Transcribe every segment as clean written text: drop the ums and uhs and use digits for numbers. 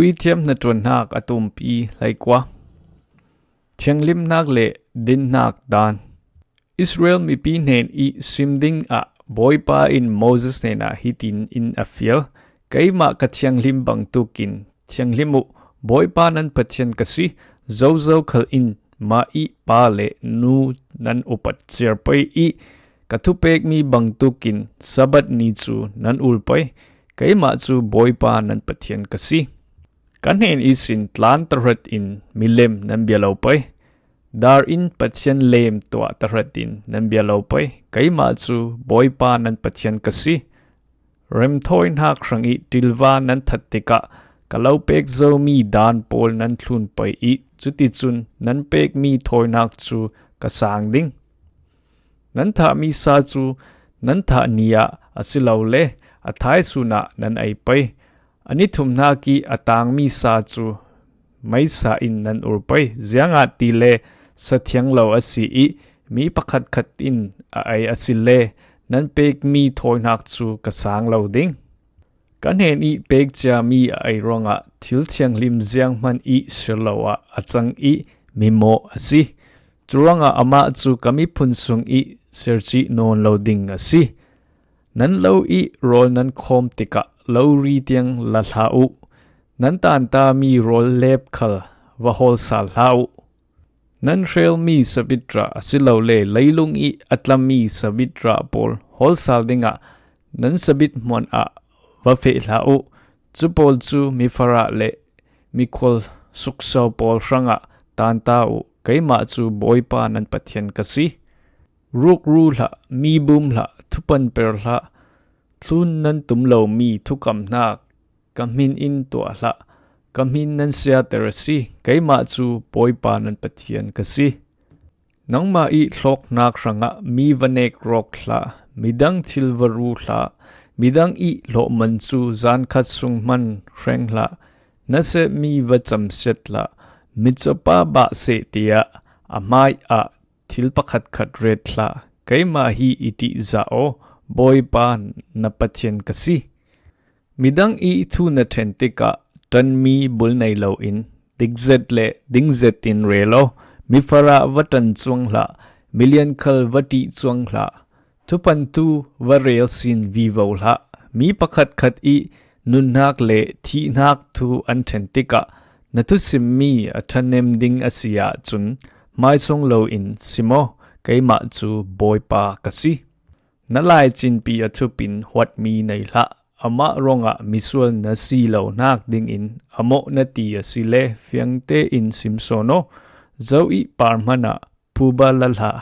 Puithiam Hnatuannak atumpi laikwa thianglim nak le din nak dan Israel mi pi nen I simding a boypa in Moses nena hitin in a fiel kaima ka thianglim bang tukin thianglimu boypa nan pathian kasi zo khal in ma I pa le nu nan upat chirpai I kathupek mi bang tukin sabat ni chu nan ulpai kaima chu boypa nan pathian kasi kanhen isin tlan tarat in milem nan bialaupai dar in pathian lem tua taratin nan bialaupai kaima chu boypa nan pathian kasi rem thoin ha khrangi tilwa nan thattika kalaupek zo mi dan pol nan thlun pai I chuti chun nan pek mi thoinak chu kasang ding nan tha mi sa chu nan tha nia asilole athai suna nan ai pai ani thumna ki atang mi sa chu mai sa in nan urpai zianga tile sathiang lo asi I mi pakhat khat in ai asile nan pek mi thoinak chu kasang lo ding kanhen I pek cha mi ai ronga thil thiang lim ziang man I shlowa achang I mimo asi churanga ama chu kami phunsung I serchi non lo ding asi nan lo I rol nan khom tika lo ri tiang la hlau nan tan ta mi rol lep khal wa hol sal hlau nan rel mi sabitra asilo le leilung I atlam mi sabitra pol hol sal dinga nan sabit mon a wa fe hlau chu pol chu mi fara le mi khol sukso pol franga tan ta u kaima chu boypa nan pathian kasi ruk ru la mi bum la thupan per la thlun nan tumlo mi thukam nak kamin in to la kamin nan sia terasi kaima chu boypa nan pathian kasi nangma I thlok nak ranga mi vanek rok la midang thilvaru la midang I lo man chu zan khat sung man reng la nase mi vacham set la michopa ba se tia amai a thil pakhat khat ret la kaima hi iti zao boypa na pathian kasi midang I thu na thentika tan mi bul nei lo in digzet le dingzet in relo mi fara watan chuang la million khal wati chuang la thupan tu warel sin vivo la mi pakhat khat I nunnak le thi nak thu an thentika nathu simmi athanem ding asia chun mai song lo in simo kaima chu boypa kasi nalai chin pi athupin what mi nei la ama ronga misual na si lo nak ding in amo na ti asile fiangte in simsono zo I parmana puba lalha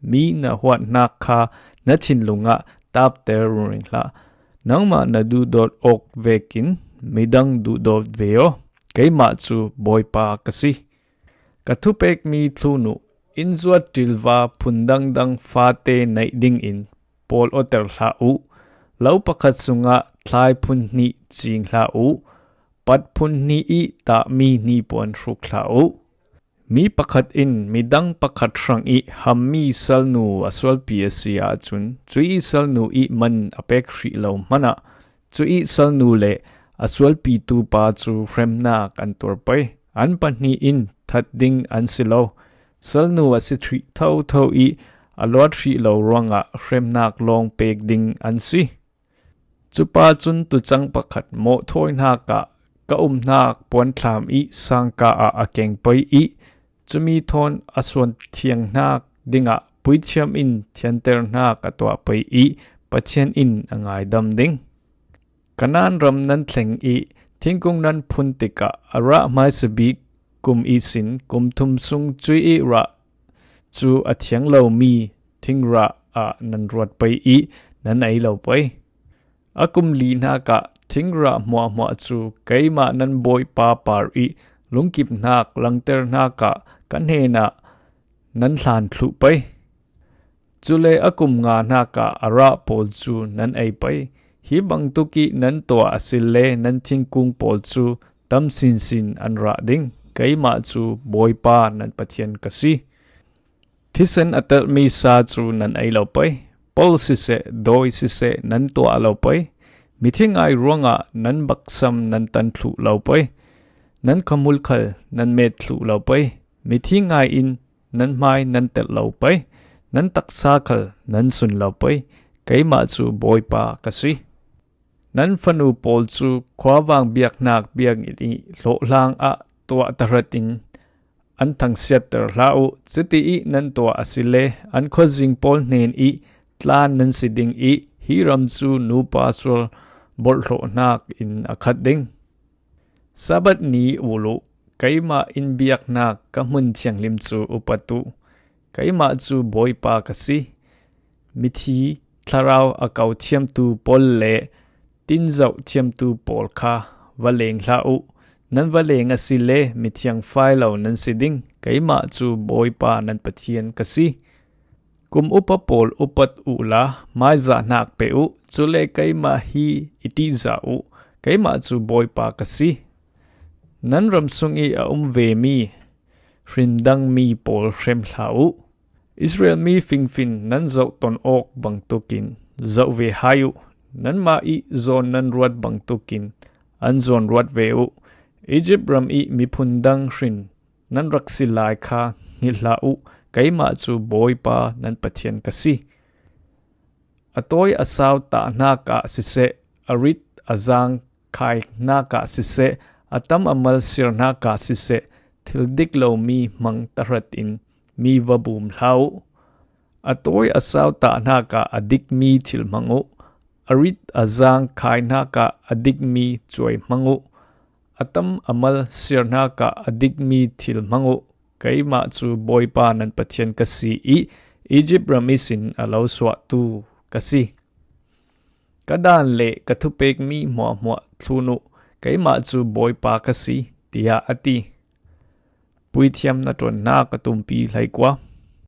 mi na huat nak kha na chinlunga tap ter ring la nangma na du dot ok vekin midang du dot veo kaima chu boypa kasi kathupek mi thlunu inzuat tilwa phundang dang fate nai ding in pol oter hla u lo pakhat sunga thlai phun ni ching hla u pat phun ni I ta mi ni pon ruk hla u mi pakhat in midang pakhat rang I hammi salnu aswal psia chun chui salnu I man apek hri lo mana chui salnu le aswal pi tu pa chu fremna kan torpai an panni in that ding an silo salnu asithri tho I alot hri lo ronga fremnak long pek ding an si chupa chun tu chang pakhat mo thoina ka nak pon thlam I sangka a akeng pai I chumi thon aswan thiang nak dinga puithiam in thianter nak atwa pai I pathian in angai dam ding kanan ram nan thleng I thingkung nan phun tika ara mai sabi kum I sin kum thum sung chui I ra chu athiang lo mi thingra a nan ruat pai I nan ai lo pai akum li na ka thingra mo chu kaima nan boy pa par I lungkip nak langter na ka kanhena nan hlan thlu pai chule akum nga na ka ara pol chu nan ai pai hi bang tuki nan to asile nan thingkung pol chu tam sin an ra ding kaima chu boypa nan pathian kasi thisen atal mi sa chu nan ai lo pai pol si se doi si se nan to alo pai mithing ai ronga nan baksam nan tan thlu lo pai nan kamul khal nan met thlu lo pai mi thi ngai in nan mai nan tel lo pai nan taksa khal nan sun lo pai keima chu boy pa kasi nan fanu pol chu khwawang biak nak biak i lo lang a tua taratin an thang siat ter lau chuti i nan tua asile an khojing pol nen i tlan nan siding i hiram chu nu pasol bol ro nak in akhat ding sabat ni ulu keima in biak nak ka mun chiang lim chu upatu keima chu boy pa kasi mithi tharau akau thiam tu pol le tin zau thiam tu pol kha waleng lau nan waleng asile mithiang fai lo nan siding keima chu boy pa nan pathian kasi kum upa pol upat ula mai za nak pe u chule keima hi iti za u keima chu boy pa kasi nan ram sungi a ve mi rindang mi pol rem hlau Israel mi fin nan zau ton ok bang tukin zau ve hayu nan ma i zon nan ruat bang tukin an zon ruat ve u Egypt ram i mi phundang rin nan raksilai kha ngilhau keima chu boy pa nan pathian kasi atoi asaw ta na ka sise arit azang khai na ka sise atam amal sir na ka sise thildik lo mi mang tarat in mi wabum hlau atoi asaw ta na ka adik mi thil mangu arit azang khai na ka adik mi choi mangu atam amal sir na ka adik mi thil mangu keima chu boy pa nan pathian kasi i Egypt ramisin alo swa tu kasi kadan le kathupek mi mo thunu keima chu boy pa kasi tia ati Puithiam Hnatuannak atumpi hlaikwa